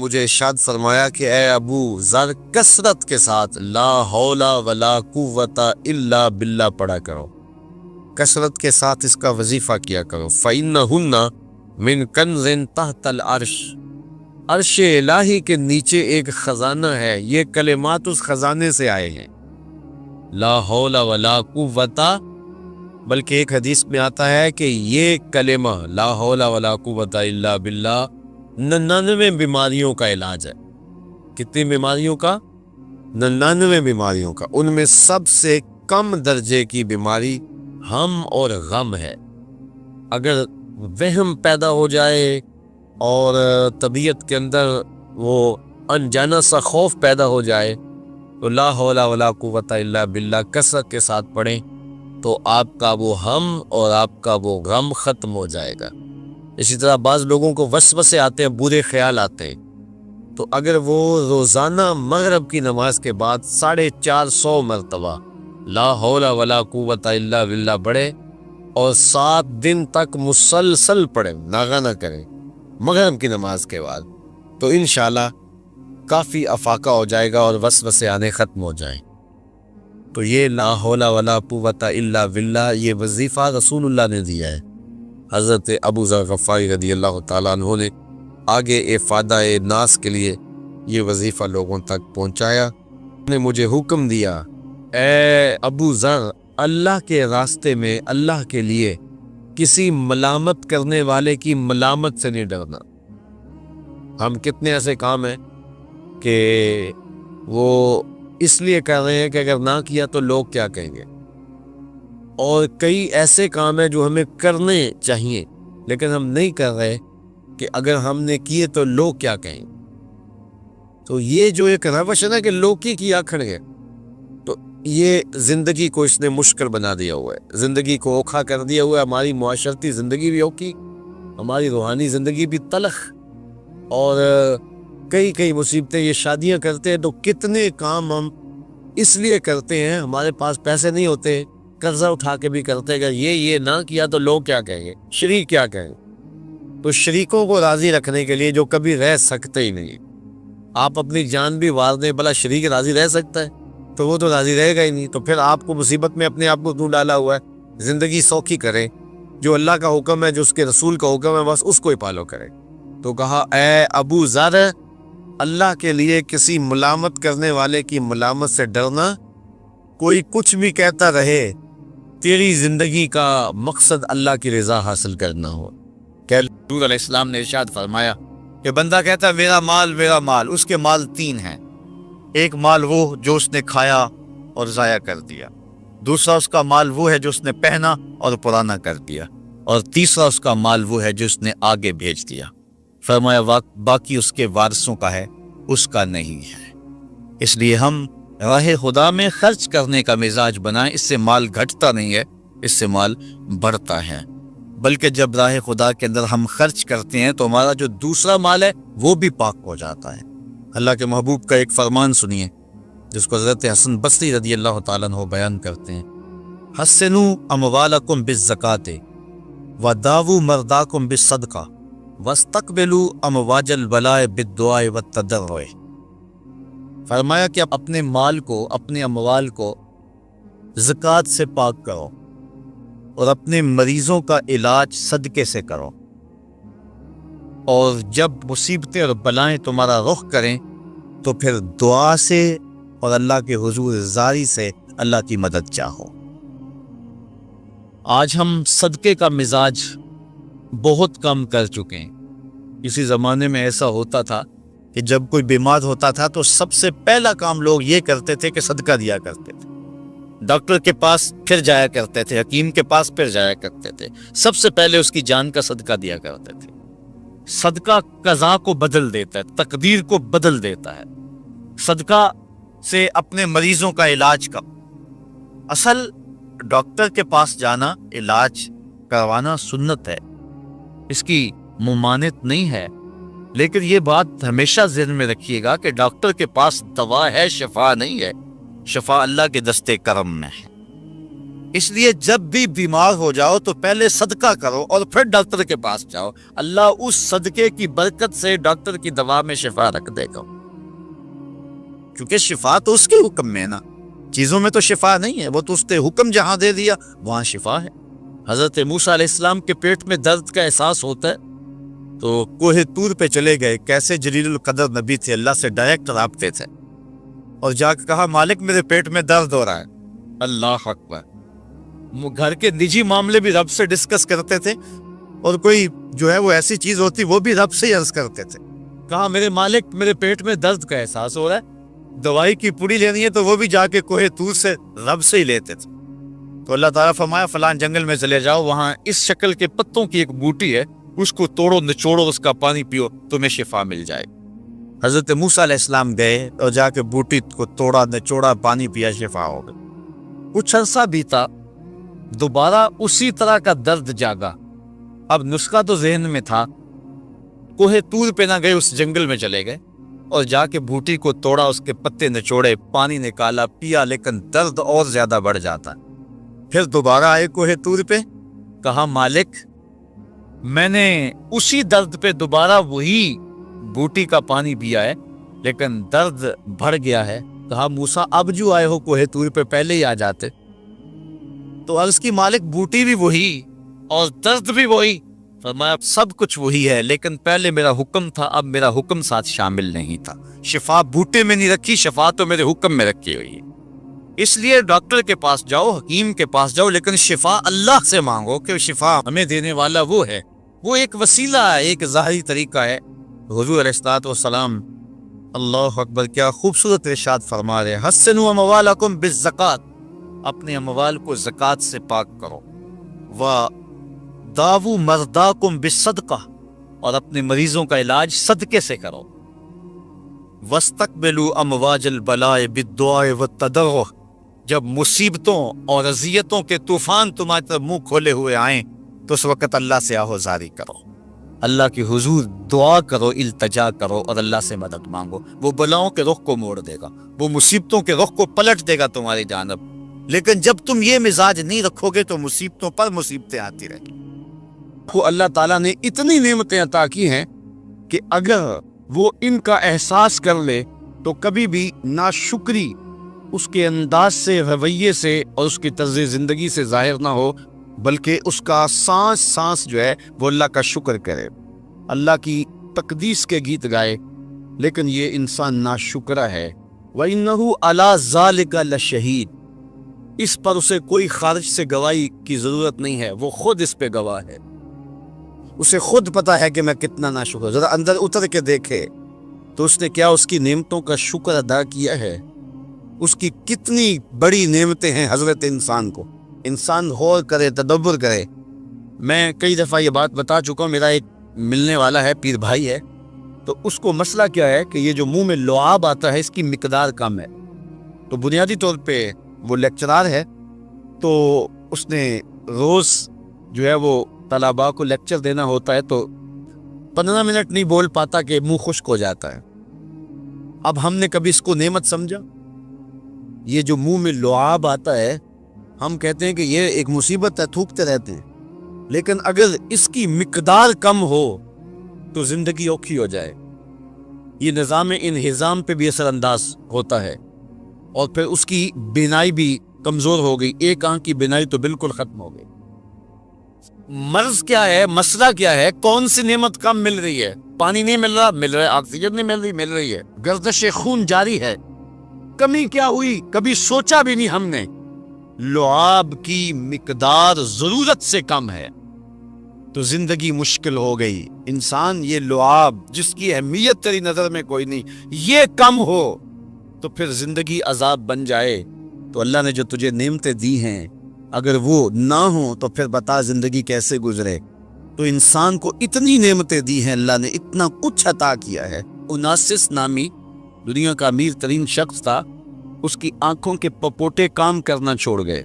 مجھے ارشاد فرمایا کہ اے ابو ذر کثرت کے ساتھ لا حول ولا قوت الا باللہ پڑھا کرو، کثرت کے ساتھ اس کا وظیفہ کیا کرو۔ فَإِنَّهُنَّ مِن كَنْزٍ تحت العرش، عرش الہی کے نیچے ایک خزانہ ہے، یہ کلمات اس خزانے سے آئے ہیں، لا حول ولا قوت۔ بلکہ ایک حدیث میں آتا ہے کہ یہ کلمہ لا حول ولا قوت الا باللہ 99 بیماریوں کا علاج ہے۔ کتنی بیماریوں کا؟ 99 بیماریوں کا۔ ان میں سب سے کم درجے کی بیماری ہم اور غم ہے۔ اگر وہم پیدا ہو جائے اور طبیعت کے اندر وہ انجانا سا خوف پیدا ہو جائے تو لا حول ولا قوت الا باللہ کثرت کے ساتھ پڑھیں تو آپ کا وہ ہم اور آپ کا وہ غم ختم ہو جائے گا۔ اسی طرح بعض لوگوں کو وسوسے آتے ہیں، برے خیال آتے ہیں، تو اگر وہ روزانہ مغرب کی نماز کے بعد 450 مرتبہ لا حول ولا قوت الا باللہ پڑھے اور 7 دن تک مسلسل پڑھیں، ناغہ نہ کریں مغرب کی نماز کے بعد، تو انشاءاللہ کافی افاقہ ہو جائے گا اور وسوسے آنے ختم ہو جائیں۔ تو یہ لا حول ولا قوت الا باللہ یہ وظیفہ رسول اللہ نے دیا ہے۔ حضرت ابو ذر غفاری رضی اللہ تعالیٰ عنہ نے آگے افادہ ناس کے لیے یہ وظیفہ لوگوں تک پہنچایا۔ انہوں نے مجھے حکم دیا، اے ابو ذر اللہ کے راستے میں اللہ کے لیے کسی ملامت کرنے والے کی ملامت سے نہیں ڈرنا۔ ہم کتنے ایسے کام ہیں کہ وہ اس لیے کر رہے ہیں کہ اگر نہ کیا تو لوگ کیا کہیں گے، اور کئی ایسے کام ہیں جو ہمیں کرنے چاہیے لیکن ہم نہیں کر رہے کہ اگر ہم نے کیے تو لوگ کیا کہیں گے۔ تو یہ جو ایک روش ہے نا کہ لوگ کی کیا کھڑے، تو یہ زندگی کو اس نے مشکل بنا دیا ہوا ہے، زندگی کو اوکھا کر دیا ہوا ہے۔ ہماری معاشرتی زندگی بھی اوکھی، ہماری روحانی زندگی بھی تلخ، اور کئی مصیبتیں۔ یہ شادیاں کرتے ہیں تو کتنے کام ہم اس لیے کرتے ہیں، ہمارے پاس پیسے نہیں ہوتے، قرضہ اٹھا کے بھی کرتے ہیں، اگر یہ نہ کیا تو لوگ کیا کہیں گے، شریک کیا کہیں گے۔ تو شریکوں کو راضی رکھنے کے لیے جو کبھی رہ سکتے ہی نہیں، آپ اپنی جان بھی وار دیں، بھلا شریک راضی رہ سکتا ہے؟ تو وہ تو راضی رہے گا ہی نہیں، تو پھر آپ کو مصیبت میں اپنے آپ کو کیوں ڈالا ہوا ہے؟ زندگی سوکھی کریں، جو اللہ کا حکم ہے، جو اس کے رسول کا حکم ہے، بس اس کو ہی فالو کریں۔ تو کہا اے ابو ذر اللہ کے لیے کسی ملامت کرنے والے کی ملامت سے ڈرنا، کوئی کچھ بھی کہتا رہے، تیری زندگی کا مقصد اللہ کی رضا حاصل کرنا ہو۔ کہ حضور علیہ السلام نے ارشاد فرمایا کہ بندہ کہتا ہے میرا مال، اس کے مال 3 ہیں۔ ایک مال وہ جو اس نے کھایا اور ضائع کر دیا، دوسرا اس کا مال وہ ہے جو اس نے پہنا اور پرانا کر دیا، اور تیسرا اس کا مال وہ ہے جو اس نے آگے بھیج دیا۔ فرمایا باقی اس کے وارثوں کا ہے، اس کا نہیں ہے۔ اس لیے ہم راہ خدا میں خرچ کرنے کا مزاج بنائیں، اس سے مال گھٹتا نہیں ہے، اس سے مال بڑھتا ہے۔ بلکہ جب راہ خدا کے اندر ہم خرچ کرتے ہیں تو ہمارا جو دوسرا مال ہے وہ بھی پاک ہو جاتا ہے۔ اللہ کے محبوب کا ایک فرمان سنیے جس کو حضرت حسن بصری رضی اللہ تعالیٰ عنہ بیان کرتے ہیں، حسنوا اموالکم بالزکاۃ وداووا مرداکم بالصدقہ واستقبلوا امواج البلاء بالدعاء والتضرع۔ فرمایا کہ اپنے مال کو، اپنے اموال کو زکوٰۃ سے پاک کرو اور اپنے مریضوں کا علاج صدقے سے کرو، اور جب مصیبتیں اور بلائیں تمہارا رخ کریں تو پھر دعا سے اور اللہ کے حضور زاری سے اللہ کی مدد چاہو۔ آج ہم صدقے کا مزاج بہت کم کر چکے ہیں۔ کسی زمانے میں ایسا ہوتا تھا کہ جب کوئی بیمار ہوتا تھا تو سب سے پہلا کام لوگ یہ کرتے تھے کہ صدقہ دیا کرتے تھے، ڈاکٹر کے پاس پھر جایا کرتے تھے، حکیم کے پاس پھر جایا کرتے تھے، سب سے پہلے اس کی جان کا صدقہ دیا کرتے تھے۔ صدقہ قضا کو بدل دیتا ہے، تقدیر کو بدل دیتا ہے۔ صدقہ سے اپنے مریضوں کا علاج کرو۔ اصل ڈاکٹر کے پاس جانا، علاج کروانا سنت ہے، اس کی ممانعت نہیں ہے، لیکن یہ بات ہمیشہ ذہن میں رکھیے گا کہ ڈاکٹر کے پاس دوا ہے، شفا نہیں ہے، شفا اللہ کے دستے کرم میں ہے۔ اس لیے جب بھی بیمار ہو جاؤ تو پہلے صدقہ کرو اور پھر ڈاکٹر کے پاس جاؤ، اللہ اس صدقے کی برکت سے ڈاکٹر کی دوا میں شفا رکھ دے گا، کیونکہ شفا تو اس کے حکم میں ہے نا، چیزوں میں تو شفا نہیں ہے، وہ تو اس نے حکم جہاں دے دیا وہاں شفا ہے۔ حضرت موسیٰ علیہ السلام کے پیٹ میں درد کا احساس ہوتا ہے تو کوہ طور پہ چلے گئے، کیسے جلیل القدر نبی تھے، اللہ سے ڈائریکٹ رابطے تھے، اور جا کے کہا مالک میرے پیٹ میں درد ہو رہا ہے۔ اللہ اکبر، گھر کے نجی معاملے بھی رب سے ڈسکس کرتے تھے، اور کوئی جو ہے وہ ایسی چیز ہوتی وہ بھی رب سے عرض کرتے تھے۔ کہا میرے مالک میرے پیٹ میں درد کا احساس ہو رہا ہے، دوائی کی پوری لینی ہے تو وہ بھی جا کے کوہ طور سے رب سے ہی لیتے تھے۔ تو اللہ تعالیٰ فرمایا فلان جنگل میں چلے جاؤ، وہاں اس شکل کے پتوں کی ایک بوٹی ہے، اس کو توڑو نچوڑو، اس کا پانی پیو، تمہیں شفا مل جائے۔ حضرت موسیٰ علیہ السلام گئے اور جا کے بوٹی کو توڑا نچوڑا، پانی پیا، شفا ہو گئی۔ کچھ عرصہ بیتا، دوبارہ اسی طرح کا درد جاگا۔ اب نسخہ تو ذہن میں تھا، کوہ طور پہ نہ گئے، اس جنگل میں چلے گئے اور جا کے بوٹی کو توڑا، اس کے پتے نچوڑے، پانی نکالا، پیا، لیکن درد اور زیادہ بڑھ جاتا۔ پھر دوبارہ آئے کوہ طور پہ، کہا مالک میں نے اسی درد پہ دوبارہ وہی بوٹی کا پانی پیا ہے لیکن درد بڑھ گیا ہے۔ کہا موسیٰ اب جو آئے ہو کوہ طور پہ پہلے ہی آ جاتے۔ تو عرض کی مالک بوٹی بھی وہی اور درد بھی وہی۔ فرمایا سب کچھ وہی ہے لیکن پہلے میرا حکم تھا، اب میرا حکم ساتھ شامل نہیں تھا۔ شفا بوٹے میں نہیں رکھی، شفا تو میرے حکم میں رکھی ہوئی ہے۔ اس لیے ڈاکٹر کے پاس جاؤ، حکیم کے پاس جاؤ، لیکن شفا اللہ سے مانگو کہ شفا ہمیں دینے والا وہ ہے، وہ ایک وسیلہ ہے، ایک ظاہری طریقہ ہے۔ حضور علیہ الصلوۃ والسلام، اللہ اکبر، کیا خوبصورت ارشاد فرما رہے ہیں، حسنوا اموالکم بالزکات، اپنے اموال کو زکوٰۃ سے پاک کرو، وداووا مرضاکم بالصدقہ، اور اپنے مریضوں کا علاج صدقے سے کرو، واستقبلوا امواج البلاء بالدعاء والتضرع، جب مصیبتوں اور اذیتوں کے طوفان تمہاری طرف منہ کھولے ہوئے آئیں تو اس وقت اللہ سے آہوزاری کرو، اللہ کی حضور دعا کرو، التجا کرو اور اللہ سے مدد مانگو۔ وہ بلاؤں کے رخ کو موڑ دے گا، وہ مصیبتوں کے رخ کو پلٹ دے گا تمہاری جانب۔ لیکن جب تم یہ مزاج نہیں رکھو گے تو مصیبتوں پر مصیبتیں آتی رہیں گی۔ وہ اللہ تعالیٰ نے اتنی نعمتیں عطا کی ہیں کہ اگر وہ ان کا احساس کر لے تو کبھی بھی ناشکری اس کے انداز سے، رویے سے اور اس کی طرز زندگی سے ظاہر نہ ہو، بلکہ اس کا سانس سانس جو ہے وہ اللہ کا شکر کرے، اللہ کی تقدیس کے گیت گائے۔ لیکن یہ انسان ناشکرا ہے۔ وَإِنَّهُ عَلَى ذَلِكَ لَشَهِيدٌ، اس پر اسے کوئی خارج سے گواہی کی ضرورت نہیں ہے، وہ خود اس پہ گواہ ہے، اسے خود پتا ہے کہ میں کتنا ناشکر۔ ذرا اندر اتر کے دیکھے تو اس نے کیا اس کی نعمتوں کا شکر ادا کیا ہے؟ اس کی کتنی بڑی نعمتیں ہیں حضرت انسان کو۔ انسان غور کرے، تدبر کرے۔ میں کئی دفعہ یہ بات بتا چکا ہوں، میرا ایک ملنے والا ہے، پیر بھائی ہے، تو اس کو مسئلہ کیا ہے کہ یہ جو منہ میں لعاب آتا ہے اس کی مقدار کم ہے۔ تو بنیادی طور پہ وہ لیکچرار ہے، تو اس نے روز جو ہے وہ طلباء کو لیکچر دینا ہوتا ہے، تو 15 منٹ نہیں بول پاتا کہ منہ خشک ہو جاتا ہے۔ اب ہم نے کبھی اس کو نعمت سمجھا؟ یہ جو منہ میں لعاب آتا ہے، ہم کہتے ہیں کہ یہ ایک مصیبت ہے، تھوکتے رہتے ہیں، لیکن اگر اس کی مقدار کم ہو تو زندگی اوکھی ہو جائے۔ یہ نظام انہضام پہ بھی اثر انداز ہوتا ہے، اور پھر اس کی بینائی بھی کمزور ہو گئی، ایک آنکھ کی بینائی تو بالکل ختم ہو گئی۔ مرض کیا ہے، مسئلہ کیا ہے، کون سی نعمت کم مل رہی ہے؟ پانی نہیں مل رہا، مل رہا ہے، آکسیجن نہیں مل رہی، مل رہی ہے، گردش خون جاری ہے۔ کمی کیا ہوئی؟ کبھی سوچا بھی نہیں ہم نے۔ لعاب کی مقدار ضرورت سے کم ہے تو زندگی مشکل ہو گئی۔ انسان یہ لعاب جس کی اہمیت تیری نظر میں کوئی نہیں، یہ کم ہو تو پھر زندگی عذاب بن جائے۔ تو اللہ نے جو تجھے نعمتیں دی ہیں اگر وہ نہ ہوں تو پھر بتا زندگی کیسے گزرے۔ تو انسان کو اتنی نعمتیں دی ہیں، اللہ نے اتنا کچھ عطا کیا ہے۔ اوناسس نامی دنیا کا امیر ترین شخص تھا، اس کی آنکھوں کے پپوٹے کام کرنا چھوڑ گئے۔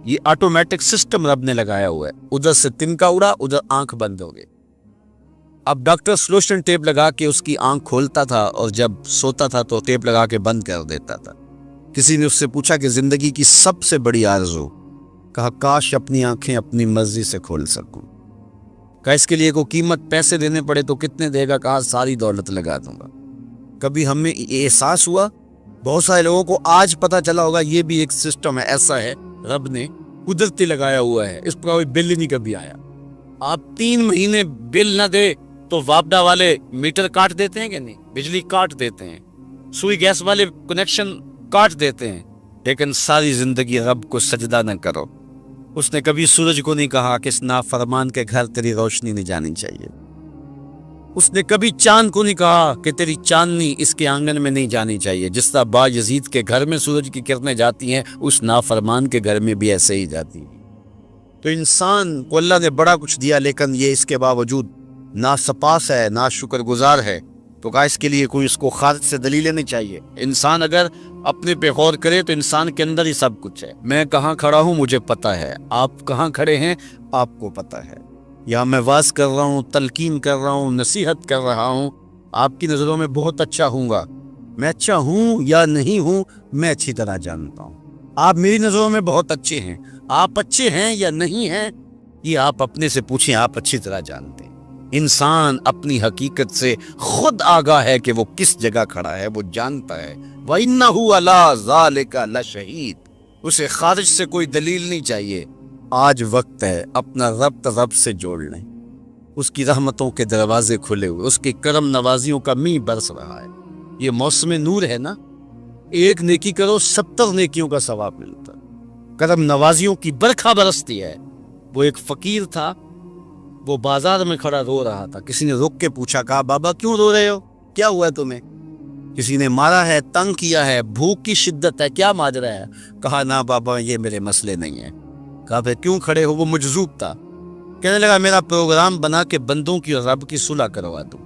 یہ آٹومیٹک سسٹم رب نے لگایا ہوا ہے، ادھر سے تنکا اڑا، ادھر آنکھ بند ہو گئی۔ اب ڈاکٹر سلوشن ٹیپ لگا کے اس کی آنکھ کھولتا تھا اور جب سوتا تھا تو ٹیپ لگا کے بند کر دیتا تھا۔ کسی نے اس سے پوچھا کہ زندگی کی سب سے بڑی آرزو کہا کاش اپنی آنکھیں اپنی مرضی سے کھول سکوں. کہا اس کے لیے کوئی قیمت پیسے دینے پڑے تو کتنے دے گا؟ کہا ساری دولت لگا دوں گا. کبھی ہمیں احساس ہوا؟ بہت سارے لوگوں کو آج پتہ چلا ہوگا یہ بھی ایک سسٹم ہے، ایسا ہے رب نے قدرتی لگایا ہوا ہے، اس پر کوئی بل ہی نہیں کبھی آیا. آپ 3 مہینے بل نہ دے تو واپڈا والے میٹر کاٹ دیتے ہیں کہ نہیں؟ بجلی کاٹ دیتے ہیں، سوئی گیس والے کنیکشن کاٹ دیتے ہیں. لیکن ساری زندگی رب کو سجدہ نہ کرو. اس نے کبھی سورج کو نہیں کہا کہ اس نافرمان کے گھر تیری روشنی نہیں جانی چاہیے. اس نے کبھی چاند کو نہیں کہا کہ تیری چاندنی اس کے آنگن میں نہیں جانی چاہیے. جس طرح با یزید کے گھر میں سورج کی کرنیں جاتی ہیں، اس نافرمان کے گھر میں بھی ایسے ہی جاتی ہیں. تو انسان کو اللہ نے بڑا کچھ دیا، لیکن یہ اس کے باوجود نا سپاس ہے، نا شکر گزار ہے. تو کہا اس کے لیے کوئی اس کو خارج سے دلیلیں نہیں چاہیے. انسان اگر اپنے پہ غور کرے تو انسان کے اندر ہی سب کچھ ہے. میں کہاں کھڑا ہوں مجھے پتا ہے، آپ کہاں کھڑے ہیں آپ کو پتا ہے. یا میں واز کر رہا ہوں، تلقین کر رہا ہوں، نصیحت کر رہا ہوں، آپ کی نظروں میں بہت اچھا ہوں گا. میں اچھا ہوں یا نہیں ہوں میں اچھی طرح جانتا ہوں. آپ میری نظروں میں بہت اچھے ہیں، آپ اچھے ہیں یا نہیں ہیں یہ آپ اپنے سے پوچھیں، آپ اچھی طرح جانتے ہیں. انسان اپنی حقیقت سے خود آگاہ ہے کہ وہ کس جگہ کھڑا ہے، وہ جانتا ہے. وَإِنَّهُ عَلَىٰ ذَلِكَ لَشَهِيدٌ. اسے خارج سے کوئی دلیل نہیں چاہیے. آج وقت ہے اپنا رب سے جوڑ لیں. اس کی رحمتوں کے دروازے کھلے ہوئے، اس کی کرم نوازیوں کا می برس رہا ہے. یہ موسم نور ہے نا، ایک نیکی کرو 70 نیکیوں کا ثواب ملتا. کرم نوازیوں کی برکھا برستی ہے. وہ ایک فقیر تھا، وہ بازار میں کھڑا رو رہا تھا. کسی نے رک کے پوچھا، کہا بابا کیوں رو رہے ہو، کیا ہوا ہے تمہیں؟ کسی نے مارا ہے، تنگ کیا ہے، بھوک کی شدت ہے، کیا ماجرا ہے؟ کہا نہ بابا یہ میرے مسئلے نہیں ہیں. کہا پھر کیوں کھڑے ہو؟ وہ مجذوب تھا. کہنے لگا میرا پروگرام بنا کے بندوں کی اور رب کی صلح کروا دوں.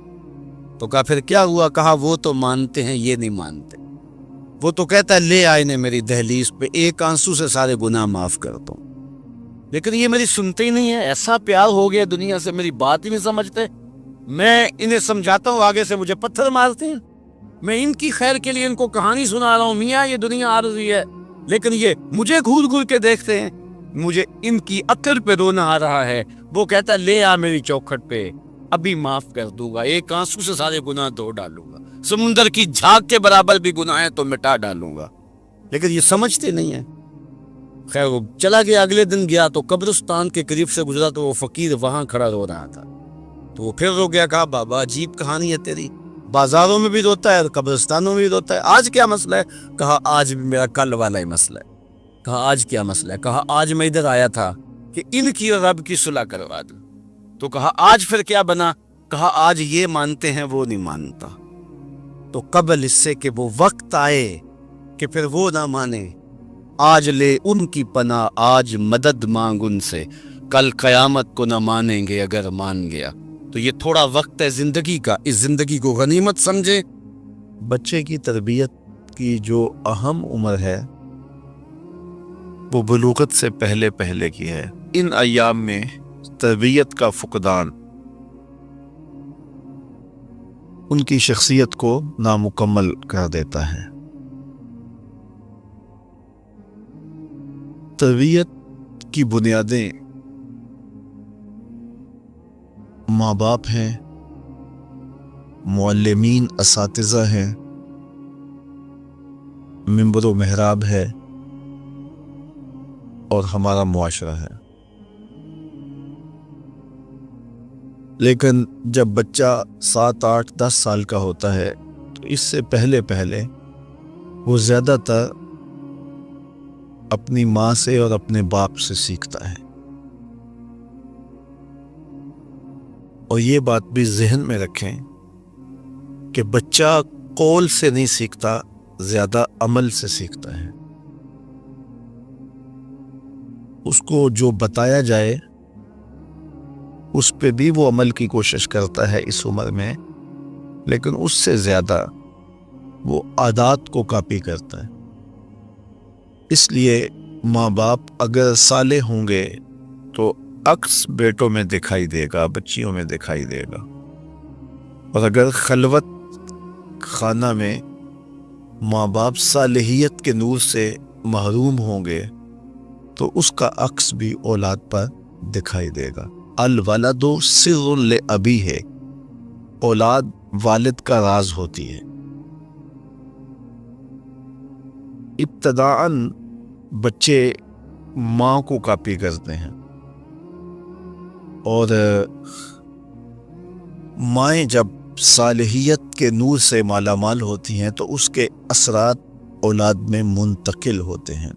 تو کہا پھر کیا ہوا؟ کہا وہ تو مانتے ہیں یہ نہیں مانتے. وہ تو کہتا ہے لے آئے نے میری دہلیز پہ، ایک آنسو سے سارے گناہ معاف کر دوں. لیکن یہ میری سنتے ہی نہیں ہے. ایسا پیار ہو گیا دنیا سے، میری بات ہی نہیں سمجھتے. میں انہیں سمجھاتا ہوں، آگے سے مجھے پتھر مارتے ہیں. میں ان کی خیر کے لیے ان کو کہانی سنا رہا ہوں، میاں یہ دنیا عارضی ہے، لیکن یہ مجھے گھور گھور کے دیکھتے ہیں. مجھے ان کی عطر پہ رونا آ رہا ہے. وہ کہتا ہے لے آ میری چوکھٹ پہ، ابھی معاف کر دوں گا، ایک آنسو سے سارے گناہ دھو ڈالوں گا، سمندر کی جھاگ کے برابر بھی گناہ ہے تو مٹا ڈالوں گا. لیکن یہ سمجھتے نہیں ہیں. خیر وہ چلا گیا. اگلے دن گیا تو قبرستان کے قریب سے گزرا تو وہ فقیر وہاں کھڑا رو رہا تھا. تو وہ پھر رو گیا. کہا بابا عجیب کہانی ہے تیری، بازاروں میں بھی روتا ہے اور قبرستانوں میں بھی روتا ہے، آج کیا مسئلہ ہے؟ کہا آج بھی میرا کل والا ہی مسئلہ ہے. کہا آج کیا مسئلہ ہے؟ کہا آج میں ادھر آیا تھا کہ ان کی اور رب کی صلح کروا دوں. تو کہا آج پھر کیا بنا؟ کہا آج یہ مانتے ہیں وہ نہیں مانتا. تو قبل اس سے کہ وہ وقت آئے کہ پھر وہ نہ مانے، آج لے ان کی پناہ، آج مدد مانگ ان سے، کل قیامت کو نہ مانیں گے اگر مان گیا. تو یہ تھوڑا وقت ہے زندگی کا، اس زندگی کو غنیمت سمجھے. بچے کی تربیت کی جو اہم عمر ہے وہ بلوغت سے پہلے پہلے کی ہے. ان ایام میں تربیت کا فقدان ان کی شخصیت کو نامکمل کر دیتا ہے. تربیت کی بنیادیں ماں باپ ہیں، معلمین اساتذہ ہیں، منبر و محراب ہے اور ہمارا معاشرہ ہے. لیکن جب بچہ 7، 8، 10 سال کا ہوتا ہے تو اس سے پہلے وہ زیادہ تر اپنی ماں سے اور اپنے باپ سے سیکھتا ہے. اور یہ بات بھی ذہن میں رکھیں کہ بچہ قول سے نہیں سیکھتا، زیادہ عمل سے سیکھتا ہے. اس کو جو بتایا جائے اس پہ بھی وہ عمل کی کوشش کرتا ہے اس عمر میں، لیکن اس سے زیادہ وہ عادات کو کاپی کرتا ہے. اس لیے ماں باپ اگر صالح ہوں گے تو عکس بیٹوں میں دکھائی دے گا، بچیوں میں دکھائی دے گا. اور اگر خلوت خانہ میں ماں باپ صالحیت کے نور سے محروم ہوں گے تو اس کا عکس بھی اولاد پر دکھائی دے گا۔ الولد سر لابی ہے، اولاد والد کا راز ہوتی ہے۔ ابتداً بچے ماں کو کاپی کرتے ہیں، اور مائیں جب صالحیت کے نور سے مالا مال ہوتی ہیں تو اس کے اثرات اولاد میں منتقل ہوتے ہیں۔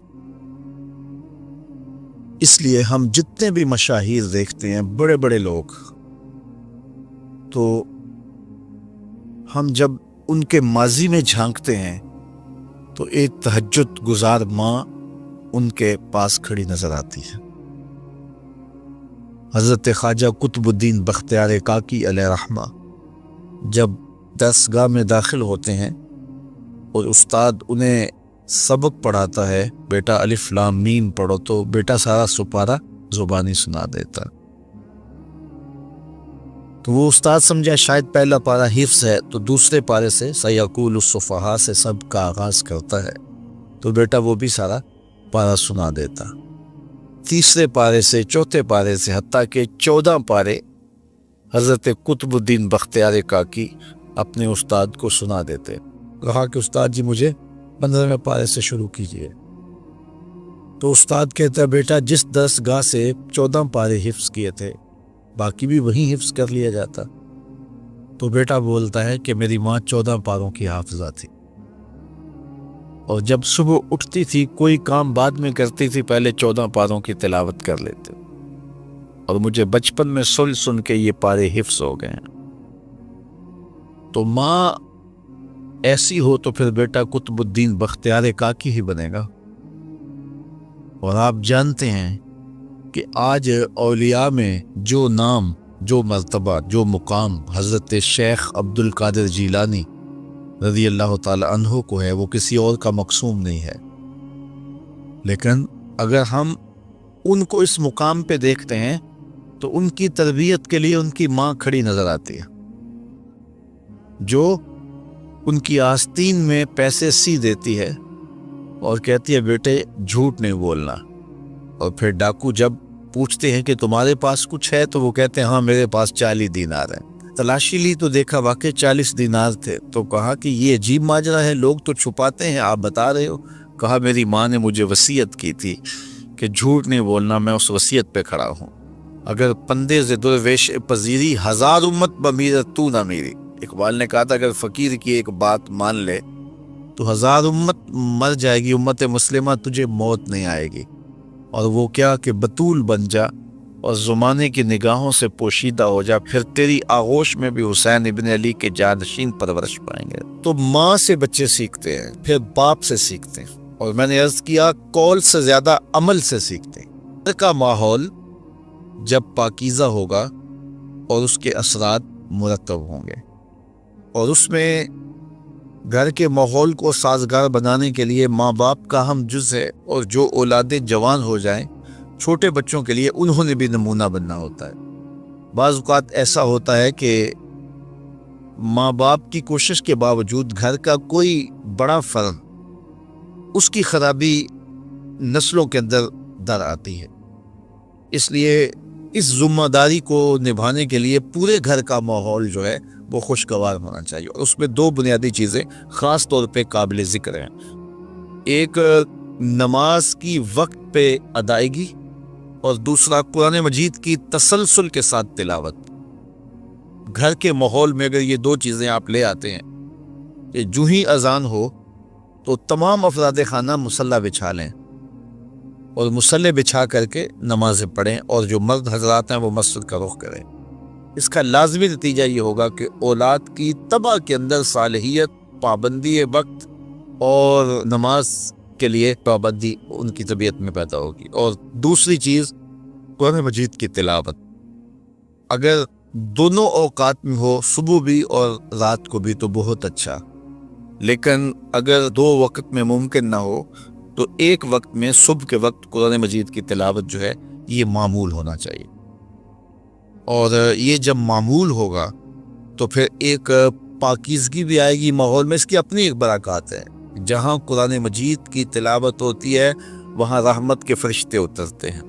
اس لیے ہم جتنے بھی مشاہیر دیکھتے ہیں، بڑے بڑے لوگ، تو ہم جب ان کے ماضی میں جھانکتے ہیں تو ایک تہجد گزار ماں ان کے پاس کھڑی نظر آتی ہے۔ حضرت خواجہ قطب الدین بختیار کاکی علیہ رحمہ جب درسگاہ میں داخل ہوتے ہیں اور استاد انہیں سبق پڑھاتا ہے، بیٹا الف لام میم پڑھو، تو بیٹا سارا سپارہ زبانی سنا دیتا۔ تو وہ استاد سمجھا شاید پہلا پارہ حفظ ہے، تو دوسرے پارے سے سیقول الصفحاء سے سب کا آغاز کرتا ہے، تو بیٹا وہ بھی سارا پارہ سنا دیتا۔ تیسرے پارے سے چوتھے پارے سے حتیٰ کہ 14 پارے حضرت قطب الدین بختیار کاکی اپنے استاد کو سنا دیتے۔ کہا کہ استاد جی مجھے 15ویں پارے سے شروع کیجیے۔ تو استاد کہتا ہے بیٹا جس درسگاہ سے 14 پارے حفظ کیے تھے باقی بھی وہیں حفظ کر لیا جاتا۔ تو بیٹا بولتا ہے کہ میری ماں 14 پاروں کی حافظہ تھی، اور جب صبح اٹھتی تھی کوئی کام بعد میں کرتی تھی، پہلے 14 پاروں کی تلاوت کر لیتے، اور مجھے بچپن میں سن کے یہ پارے حفظ ہو گئے ہیں۔ تو ماں ایسی ہو تو پھر بیٹا قطب الدین بختیار کاکی ہی بنے گا۔ اور آپ جانتے ہیں کہ آج اولیاء میں جو نام، جو مرتبہ، جو مقام حضرت شیخ عبد القادر جیلانی رضی اللہ تعالی عنہ کو ہے، وہ کسی اور کا مقسوم نہیں ہے۔ لیکن اگر ہم ان کو اس مقام پہ دیکھتے ہیں تو ان کی تربیت کے لیے ان کی ماں کھڑی نظر آتی ہے، جو ان کی آستین میں پیسے سی دیتی ہے اور کہتی ہے بیٹے جھوٹ نہیں بولنا۔ اور پھر ڈاکو جب پوچھتے ہیں کہ تمہارے پاس کچھ ہے تو وہ کہتے ہیں ہاں میرے پاس 40 دینار ہیں۔ تلاشی لی تو دیکھا واقعی 40 دینار تھے، تو کہا کہ یہ عجیب ماجرا ہے، لوگ تو چھپاتے ہیں، آپ بتا رہے ہو؟ کہا میری ماں نے مجھے وصیت کی تھی کہ جھوٹ نہیں بولنا، میں اس وصیت پہ کھڑا ہوں۔ اگر پندے ز درویش پذیری 1000 امت بمیرت تو نہ میری، اقبال نے کہا تھا اگر فقیر کی ایک بات مان لے تو 1000 امت مر جائے گی، امت مسلمہ تجھے موت نہیں آئے گی۔ اور وہ کیا کہ بطول بن جا اور زمانے کی نگاہوں سے پوشیدہ ہو جا، پھر تیری آغوش میں بھی حسین ابن علی کے جانشین پرورش پائیں گے۔ تو ماں سے بچے سیکھتے ہیں، پھر باپ سے سیکھتے ہیں، اور میں نے عرض کیا قول سے زیادہ عمل سے سیکھتے ہیں۔ گھر کا ماحول جب پاکیزہ ہوگا اور اس کے اثرات مرتب ہوں گے، اور اس میں گھر کے ماحول کو سازگار بنانے کے لیے ماں باپ کا اہم جز ہے، اور جو اولادیں جوان ہو جائیں چھوٹے بچوں کے لیے انہوں نے بھی نمونہ بننا ہوتا ہے۔ بعض اوقات ایسا ہوتا ہے کہ ماں باپ کی کوشش کے باوجود گھر کا کوئی بڑا فرد، اس کی خرابی نسلوں کے اندر در آتی ہے۔ اس لیے اس ذمہ داری کو نبھانے کے لیے پورے گھر کا ماحول جو ہے وہ خوشگوار ہونا چاہیے، اور اس میں 2 بنیادی چیزیں خاص طور پہ قابل ذکر ہیں۔ ایک نماز کی وقت پہ ادائیگی، اور دوسرا قرآن مجید کی تسلسل کے ساتھ تلاوت۔ گھر کے ماحول میں اگر یہ 2 چیزیں آپ لے آتے ہیں کہ جو ہی اذان ہو تو تمام افراد خانہ مصلی بچھا لیں اور مصلی بچھا کر کے نمازیں پڑھیں، اور جو مرد حضرات ہیں وہ مسجد کا رخ کریں، اس کا لازمی نتیجہ یہ ہوگا کہ اولاد کی طبع کے اندر صالحیت، پابندی وقت اور نماز کے لیے پابندی ان کی طبیعت میں پیدا ہوگی۔ اور دوسری چیز قرآن مجید کی تلاوت، اگر دونوں اوقات میں ہو، صبح بھی اور رات کو بھی، تو بہت اچھا، لیکن اگر 2 وقت میں ممکن نہ ہو تو ایک وقت میں صبح کے وقت قرآن مجید کی تلاوت جو ہے یہ معمول ہونا چاہیے۔ اور یہ جب معمول ہوگا تو پھر ایک پاکیزگی بھی آئے گی ماحول میں۔ اس کی اپنی ایک برکات ہے، جہاں قرآن مجید کی تلاوت ہوتی ہے وہاں رحمت کے فرشتے اترتے ہیں،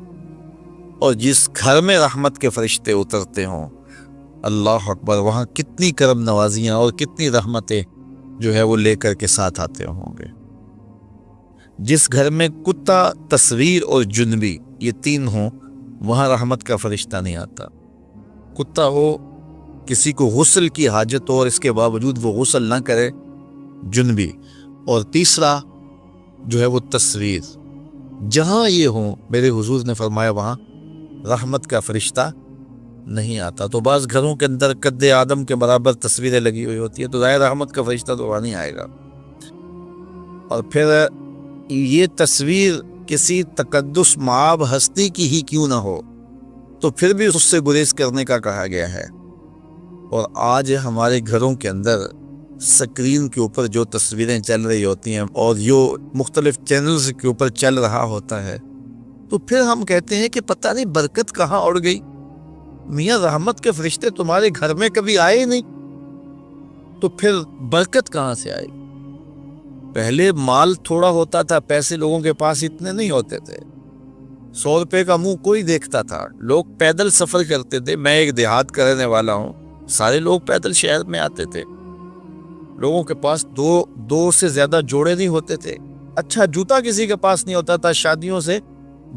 اور جس گھر میں رحمت کے فرشتے اترتے ہوں، اللہ اکبر، وہاں کتنی کرم نوازیاں اور کتنی رحمتیں جو ہے وہ لے کر کے ساتھ آتے ہوں گے۔ جس گھر میں کتا، تصویر اور جنبی یہ تین ہوں، وہاں رحمت کا فرشتہ نہیں آتا۔ کتا ہو، کسی کو غسل کی حاجت ہو اور اس کے باوجود وہ غسل نہ کرے، جنبی، اور تیسرا جو ہے وہ تصویر، جہاں یہ ہوں میرے حضور نے فرمایا وہاں رحمت کا فرشتہ نہیں آتا۔ تو بعض گھروں کے اندر قد آدم کے برابر تصویریں لگی ہوئی ہوتی ہیں، تو ظاہر رحمت کا فرشتہ تو وہاں نہیں آئے گا۔ اور پھر یہ تصویر کسی تقدس مآب ہستی کی ہی کیوں نہ ہو، تو پھر بھی اس سے گریز کرنے کا کہا گیا ہے۔ اور آج ہمارے گھروں کے اندر سکرین کے اوپر جو تصویریں چل رہی ہوتی ہیں اور جو مختلف چینلز کے اوپر چل رہا ہوتا ہے، تو پھر ہم کہتے ہیں کہ پتہ نہیں برکت کہاں اڑ گئی۔ میاں رحمت کے فرشتے تمہارے گھر میں کبھی آئے ہی نہیں، تو پھر برکت کہاں سے آئے؟ پہلے مال تھوڑا ہوتا تھا، پیسے لوگوں کے پاس اتنے نہیں ہوتے تھے، 100 روپے کا منہ کوئی دیکھتا تھا، لوگ پیدل سفر کرتے تھے۔ میں ایک دیہات کا رہنے والا ہوں، سارے لوگ پیدل شہر میں آتے تھے، لوگوں کے پاس دو سے زیادہ جوڑے نہیں ہوتے تھے۔ اچھا جوتا کسی کے پاس نہیں ہوتا تھا، شادیوں سے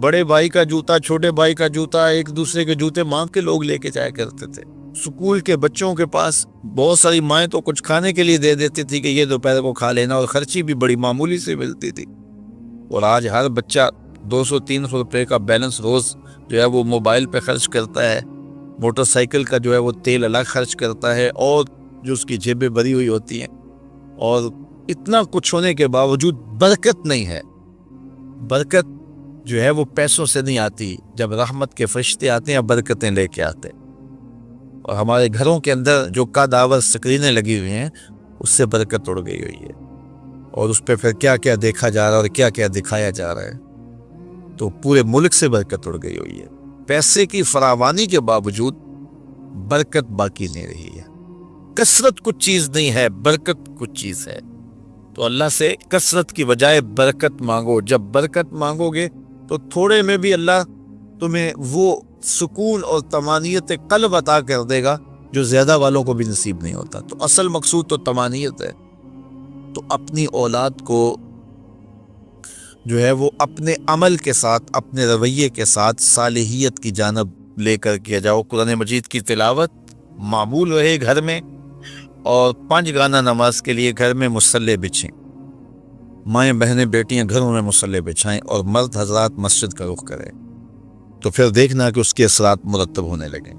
بڑے بھائی کا جوتا، چھوٹے بھائی کا جوتا، ایک دوسرے کے جوتے مانگ کے لوگ لے کے جایا کرتے تھے۔ سکول کے بچوں کے پاس بہت ساری مائیں تو کچھ کھانے کے لیے دے دیتی تھی کہ یہ دوپہر کو کھا لینا، اور خرچی بھی بڑی معمولی سے ملتی تھی۔ اور آج ہر بچہ 200-300 روپے کا بیلنس روز جو ہے وہ موبائل پہ خرچ کرتا ہے، موٹر سائیکل کا جو ہے وہ تیل الگ خرچ کرتا ہے، اور جو اس کی جیبیں بھری ہوئی ہوتی ہیں، اور اتنا کچھ ہونے کے باوجود برکت نہیں ہے۔ برکت جو ہے وہ پیسوں سے نہیں آتی، جب رحمت کے فرشتے آتے ہیں برکتیں لے کے آتے ہیں۔ اور ہمارے گھروں کے اندر جو کاداور سکرینیں لگی ہوئی ہیں، اس سے برکت اڑ گئی ہوئی ہے، اور اس پہ پھر کیا کیا دیکھا جا رہا ہے اور کیا کیا دکھایا جا رہا ہے، تو پورے ملک سے برکت اڑ گئی ہوئی ہے۔ پیسے کی فراوانی کے باوجود برکت باقی نہیں رہی ہے۔ کثرت کچھ چیز نہیں ہے، برکت کچھ چیز ہے۔ تو اللہ سے کثرت کی بجائے برکت مانگو۔ جب برکت مانگو گے تو تھوڑے میں بھی اللہ تمہیں وہ سکون اور طمانینت قلب عطا کر دے گا جو زیادہ والوں کو بھی نصیب نہیں ہوتا۔ تو اصل مقصود تو طمانینت ہے۔ تو اپنی اولاد کو جو ہے وہ اپنے عمل کے ساتھ، اپنے رویے کے ساتھ صالحیت کی جانب لے کر کے جاؤ۔ قرآن مجید کی تلاوت معمول رہے گھر میں، اور 5 گانا نماز کے لیے گھر میں مصلی بچھیں، مائیں بہنیں بیٹیاں گھروں میں مصلی بچھائیں، اور مرد حضرات مسجد کا رخ کریں، تو پھر دیکھنا کہ اس کے اثرات مرتب ہونے لگیں۔